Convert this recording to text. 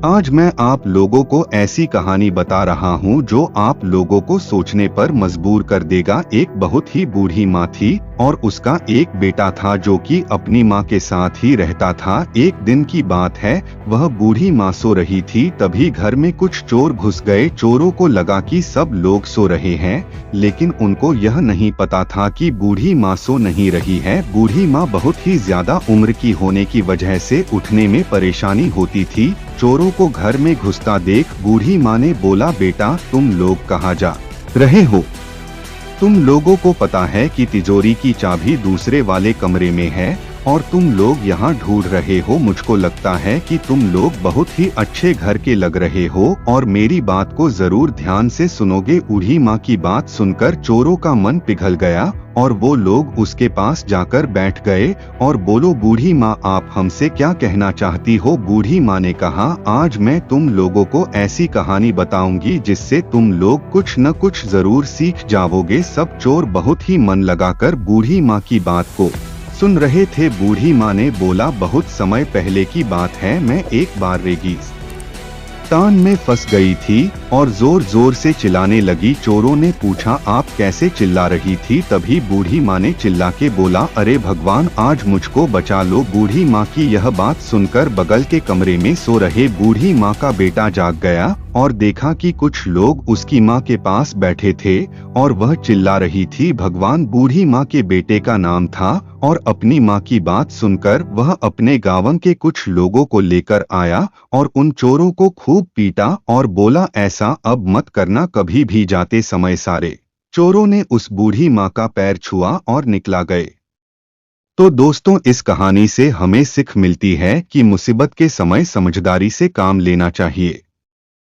आज मैं आप लोगों को ऐसी कहानी बता रहा हूँ जो आप लोगों को सोचने पर मजबूर कर देगा। एक बहुत ही बूढ़ी माँ थी और उसका एक बेटा था जो कि अपनी माँ के साथ ही रहता था। एक दिन की बात है, वह बूढ़ी माँ सो रही थी, तभी घर में कुछ चोर घुस गए। चोरों को लगा कि सब लोग सो रहे हैं, लेकिन उनको यह नहीं पता था कि बूढ़ी माँ सो नहीं रही है। बूढ़ी माँ बहुत ही ज्यादा उम्र की होने की वजह से उठने में परेशानी होती थी। चोरों को घर में घुसता देख बूढ़ी माँ ने बोला, बेटा तुम लोग कहाँ जा रहे हो? तुम लोगों को पता है कि तिजोरी की चाबी दूसरे वाले कमरे में है और तुम लोग यहाँ ढूंढ रहे हो। मुझको लगता है कि तुम लोग बहुत ही अच्छे घर के लग रहे हो और मेरी बात को जरूर ध्यान से सुनोगे। बूढ़ी माँ की बात सुनकर चोरों का मन पिघल गया और वो लोग उसके पास जाकर बैठ गए और बोलो, बूढ़ी माँ आप हमसे क्या कहना चाहती हो? बूढ़ी माँ ने कहा, आज मैं तुम लोगों को ऐसी कहानी बताऊंगी जिससे तुम लोग कुछ न कुछ जरूर सीख जाओगे। सब चोर बहुत ही मन लगाकर बूढ़ी माँ की बात को सुन रहे थे। बूढ़ी माँ ने बोला, बहुत समय पहले की बात है, मैं एक बार रेगिस्तान में फंस गई थी और जोर जोर से चिल्लाने लगी। चोरों ने पूछा, आप कैसे चिल्ला रही थी? तभी बूढ़ी माँ ने चिल्ला के बोला, अरे भगवान आज मुझको बचा लो। बूढ़ी माँ की यह बात सुनकर बगल के कमरे में सो रहे बूढ़ी माँ का बेटा जाग गया और देखा कि कुछ लोग उसकी माँ के पास बैठे थे और वह चिल्ला रही थी, भगवान। बूढ़ी माँ के बेटे का नाम था और अपनी माँ की बात सुनकर वह अपने गांव के कुछ लोगों को लेकर आया और उन चोरों को खूब पीटा और बोला, ऐसा अब मत करना कभी भी। जाते समय सारे चोरों ने उस बूढ़ी माँ का पैर छुआ और निकला गए। तो दोस्तों, इस कहानी से हमें सीख मिलती है कि मुसीबत के समय समझदारी से काम लेना चाहिए।